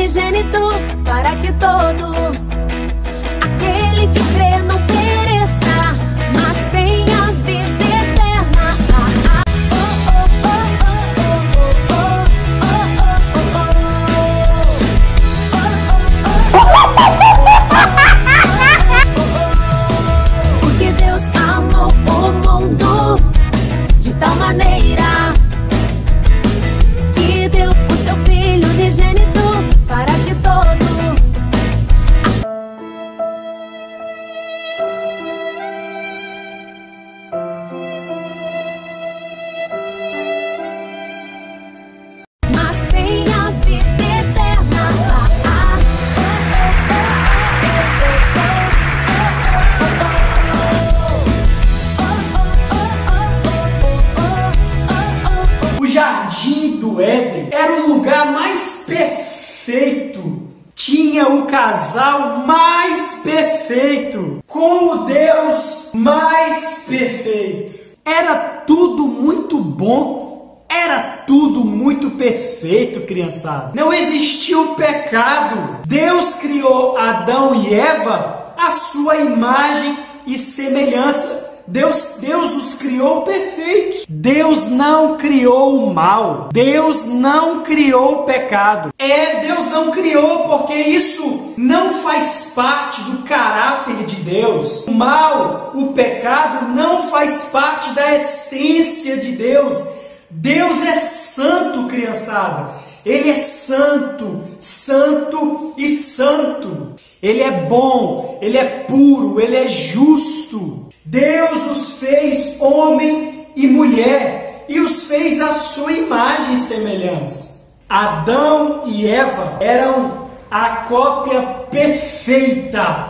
unigênito, para que todo aquele que crê não pereça, mas tenha vida eterna. Porque Deus amou o mundo de tal maneira que deu o seu Filho unigênito para que todo mas tenha vida eterna. O Jardim do Éden era o lugar mais perfeito. Tinha o casal mais perfeito, com o Deus mais perfeito. Era tudo muito bom, era tudo muito perfeito, criançada. Não existia o pecado. Deus criou Adão e Eva à sua imagem e semelhança. Deus os criou perfeitos. Deus não criou o mal. Deus não criou o pecado. Deus não criou porque isso não faz parte do caráter de Deus. O mal, o pecado não faz parte da essência de Deus. Deus é santo, criançada. Ele é santo, santo e santo. Ele é bom, ele é puro, ele é justo. Deus os fez homem e mulher e os fez à sua imagem e semelhança. Adão e Eva eram a cópia perfeita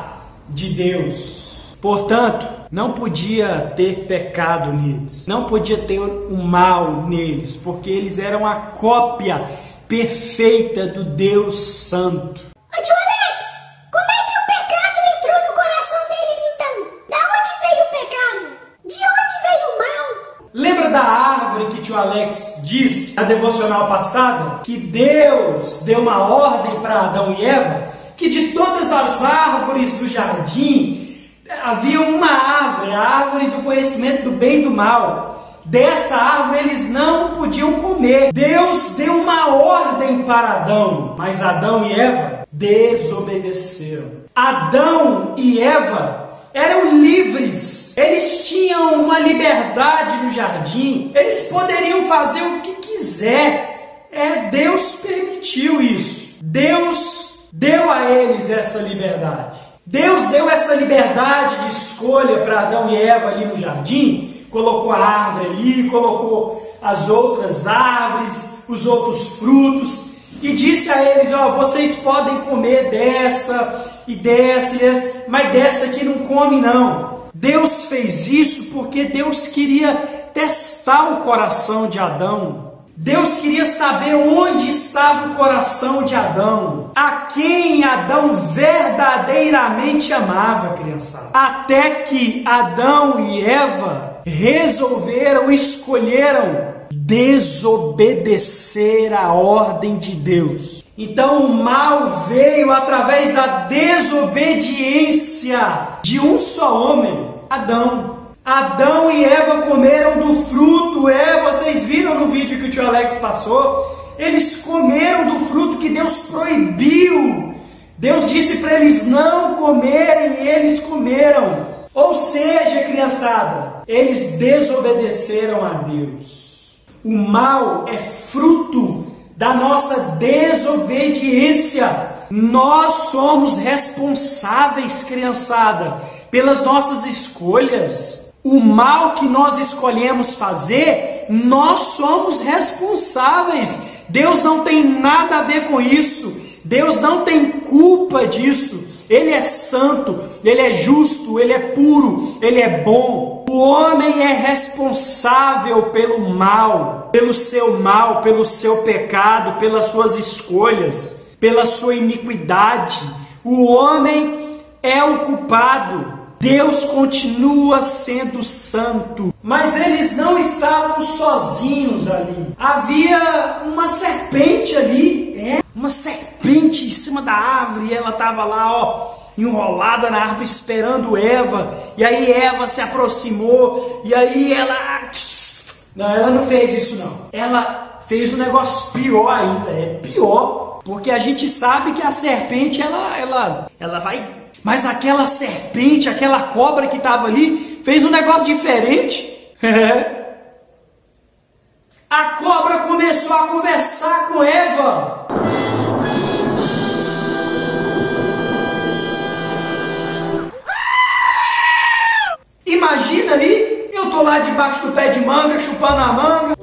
de Deus. Portanto, não podia ter pecado neles, não podia ter o mal neles, porque eles eram a cópia perfeita do Deus Santo. Ô tio Alex, como é que o pecado entrou no coração deles então? Da onde veio o pecado? De onde veio o mal? Lembra da árvore que tio Alex disse na devocional passada? Que Deus deu uma ordem para Adão e Eva, que de todas as árvores do jardim havia uma árvore, a árvore do conhecimento do bem e do mal. Dessa árvore eles não podiam comer. Deus deu uma ordem para Adão, mas Adão e Eva desobedeceram. Adão e Eva eram livres. Eles tinham uma liberdade no jardim. Eles poderiam fazer o que quiser. Deus permitiu isso. Deus deu a eles essa liberdade. Deus deu essa liberdade de escolha para Adão e Eva ali no jardim. Colocou a árvore ali, colocou as outras árvores, os outros frutos, e disse a eles: vocês podem comer dessa e dessa e dessa, mas dessa aqui não come não. Deus fez isso porque Deus queria testar o coração de Adão. Deus queria saber onde estava o coração de Adão, a quem Adão verdadeiramente amava, criançada. Até que Adão e Eva escolheram desobedecer a ordem de Deus. Então o mal veio através da desobediência de um só homem, Adão. Adão e Eva comeram do fruto. Vocês viram no vídeo que o tio Alex passou? Eles comeram do fruto que Deus proibiu. Deus disse para eles não comerem e eles comeram. Ou seja, criançada, eles desobedeceram a Deus. O mal é fruto da nossa desobediência. Nós somos responsáveis, criançada, pelas nossas escolhas. O mal que nós escolhemos fazer, nós somos responsáveis. Deus não tem nada a ver com isso. Deus não tem culpa disso. Ele é santo, ele é justo, ele é puro, ele é bom. O homem é responsável pelo mal, pelo seu pecado, pelas suas escolhas, pela sua iniquidade. O homem é o culpado. Deus continua sendo santo, mas eles não estavam sozinhos ali. Havia uma serpente ali, uma serpente em cima da árvore, e ela estava lá, ó, enrolada na árvore esperando Eva. E aí Eva se aproximou, e aí ela não fez isso não. Ela fez um negócio pior ainda, é pior, porque a gente sabe que a serpente ela vai, mas aquela serpente, aquela cobra que estava ali, fez um negócio diferente. A cobra começou a conversar com Eva. Imagina ali, eu tô lá debaixo do pé de manga, chupando a manga.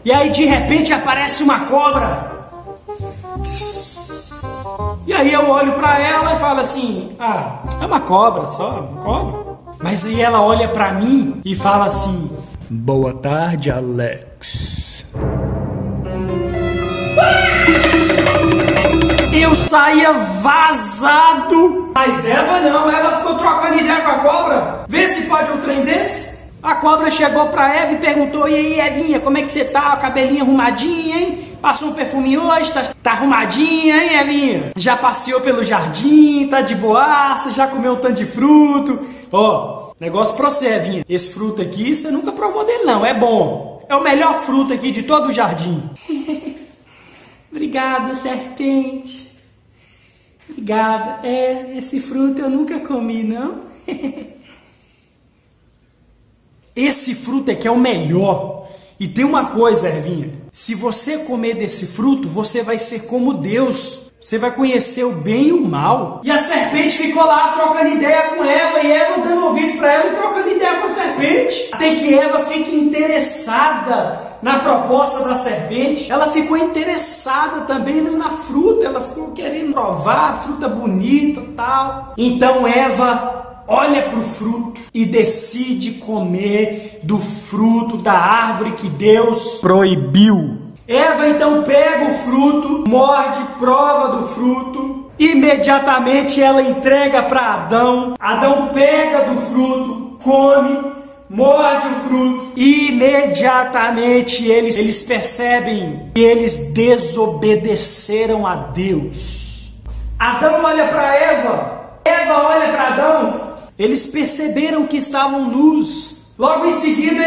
E aí de repente aparece uma cobra. E aí eu olho pra ela e falo assim, ah, é uma cobra só, uma cobra. Mas aí ela olha pra mim e fala assim, boa tarde, Alex. Eu saía vazado. Mas Eva não, Eva ficou trocando ideia com a cobra. Vê se pode um trem desse. A cobra chegou pra Eva e perguntou, e aí, Evinha, como é que você tá? O cabelinho arrumadinho, hein? Passou um perfume hoje, tá arrumadinha, hein, Evinha? Já passeou pelo jardim, tá de boaça, já comeu um tanto de fruto. Ó, negócio pra você, Evinha. Esse fruto aqui, você nunca provou dele não, é bom. É o melhor fruto aqui de todo o jardim. Obrigada, serpente. Obrigada. Esse fruto eu nunca comi, não. Esse fruto aqui é o melhor. E tem uma coisa, Evinha. Se você comer desse fruto, você vai ser como Deus. Você vai conhecer o bem e o mal. E a serpente ficou lá trocando ideia com Eva. E Eva dando ouvido para ela e trocando ideia com a serpente. Até que Eva fica interessada na proposta da serpente. Ela ficou interessada também na fruta. Ela ficou querendo provar, fruta bonita e tal. Então Eva olha para o fruto e decide comer do fruto da árvore que Deus proibiu. Eva então pega o fruto, morde, prova do fruto. Imediatamente ela entrega para Adão. Adão pega do fruto, come, morde o fruto. E imediatamente eles percebem que eles desobedeceram a Deus. Adão olha para Eva. Eva olha para Adão. Eles perceberam que estavam nus. Logo em seguida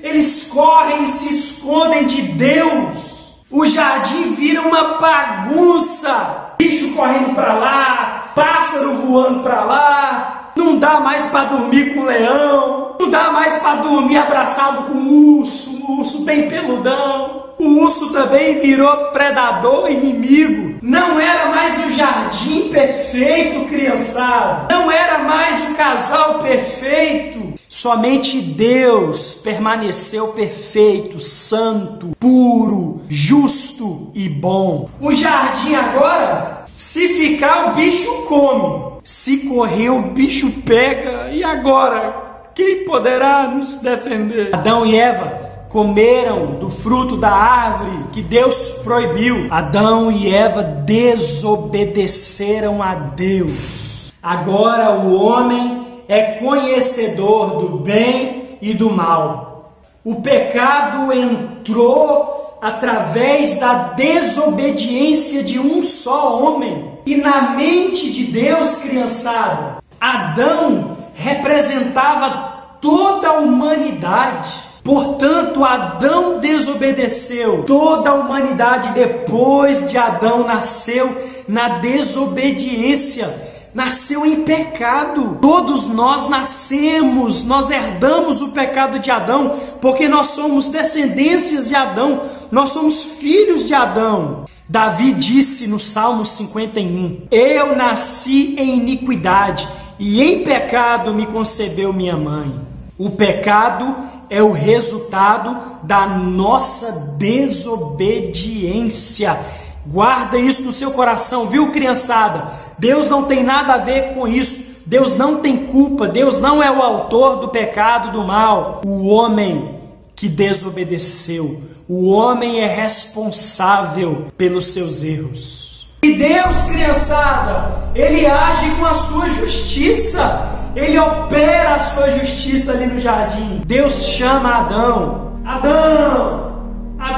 eles correm e se escondem de Deus. O jardim vira uma bagunça. Bicho correndo para lá, pássaro voando para lá. Não dá mais para dormir com o leão. Não dá mais para dormir abraçado com o urso bem peludão. O urso também virou predador, inimigo. Não era mais o jardim perfeito, criançada. Não era mais o casal perfeito. Somente Deus permaneceu perfeito, santo, puro, justo e bom. O jardim agora, se ficar o bicho come. Se correr o bicho pega. E agora, quem poderá nos defender? Adão e Eva comeram do fruto da árvore que Deus proibiu. Adão e Eva desobedeceram a Deus. Agora o homem é conhecedor do bem e do mal. O pecado entrou através da desobediência de um só homem. E na mente de Deus, criançada, Adão representava toda a humanidade. Portanto, Adão desobedeceu. Toda a humanidade depois de Adão nasceu na desobediência, nasceu em pecado. Todos nós nascemos, nós herdamos o pecado de Adão, porque nós somos descendências de Adão, nós somos filhos de Adão. Davi disse no Salmo 51, eu nasci em iniquidade e em pecado me concebeu minha mãe. O pecado é o resultado da nossa desobediência. Guarda isso no seu coração, viu, criançada? Deus não tem nada a ver com isso. Deus não tem culpa. Deus não é o autor do pecado, do mal. O homem que desobedeceu. O homem é responsável pelos seus erros. E Deus, criançada, Ele age com a sua justiça. Ele opera a sua justiça ali no jardim. Deus chama Adão. Adão!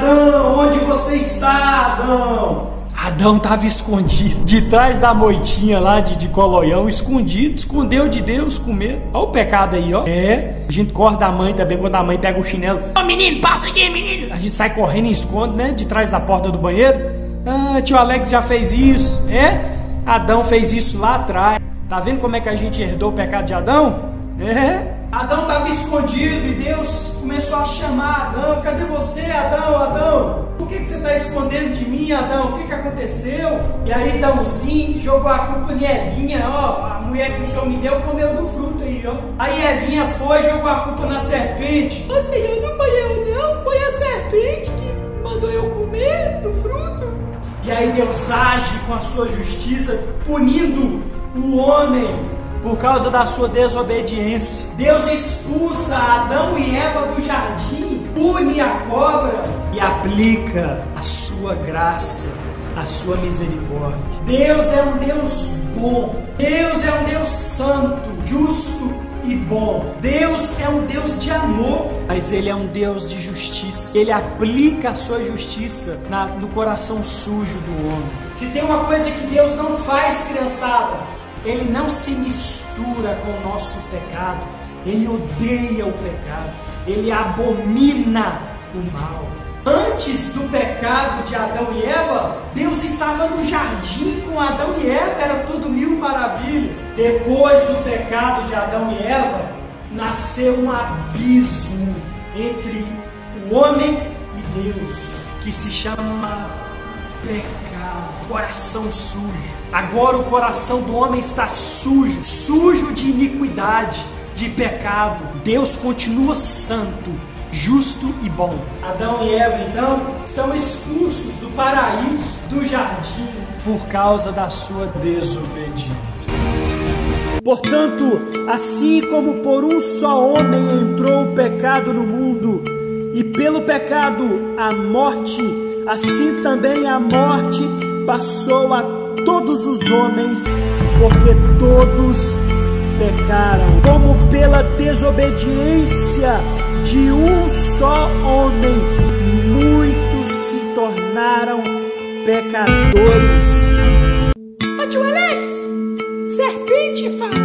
Adão, onde você está, Adão? Adão estava escondido, de trás da moitinha lá de coloião, escondido, escondeu de Deus com medo. Olha o pecado aí, ó. A gente corre da mãe também, quando a mãe pega o chinelo. Ô menino, passa aqui, menino. A gente sai correndo e esconde, né, de trás da porta do banheiro. Tio Alex já fez isso, Adão fez isso lá atrás. Tá vendo como é que a gente herdou o pecado de Adão? Adão estava escondido e Deus começou a chamar Adão. Cadê você, Adão? Adão, por que você está escondendo de mim, Adão? O que aconteceu? E aí Adãozinho jogou a culpa em Evinha, ó. A mulher que o Senhor me deu comeu do fruto aí, ó. Aí Evinha foi e jogou a culpa na serpente. Ô Senhor, não foi eu não, foi a serpente que mandou eu comer do fruto. E aí Deus age com a sua justiça, punindo o homem por causa da sua desobediência. Deus expulsa Adão e Eva do jardim, pune a cobra e aplica a sua graça, a sua misericórdia. Deus é um Deus bom. Deus é um Deus santo, justo e bom. Deus é um Deus de amor, mas Ele é um Deus de justiça. Ele aplica a sua justiça no coração sujo do homem. Se tem uma coisa que Deus não faz, criançada, Ele não se mistura com o nosso pecado. Ele odeia o pecado. Ele abomina o mal. Antes do pecado de Adão e Eva, Deus estava no jardim com Adão e Eva, era tudo mil maravilhas. Depois do pecado de Adão e Eva, nasceu um abismo entre o homem e Deus, que se chama pecado, coração sujo. Agora o coração do homem está sujo, sujo de iniquidade, de pecado. Deus continua santo, justo e bom. Adão e Eva, então, são expulsos do paraíso, do jardim, por causa da sua desobediência. Portanto, assim como por um só homem entrou o pecado no mundo, e pelo pecado a morte, assim também a morte passou a todos os homens, porque todos pecaram. Como pela desobediência de um só homem, muitos se tornaram pecadores. Ô tio Alex, serpente fala.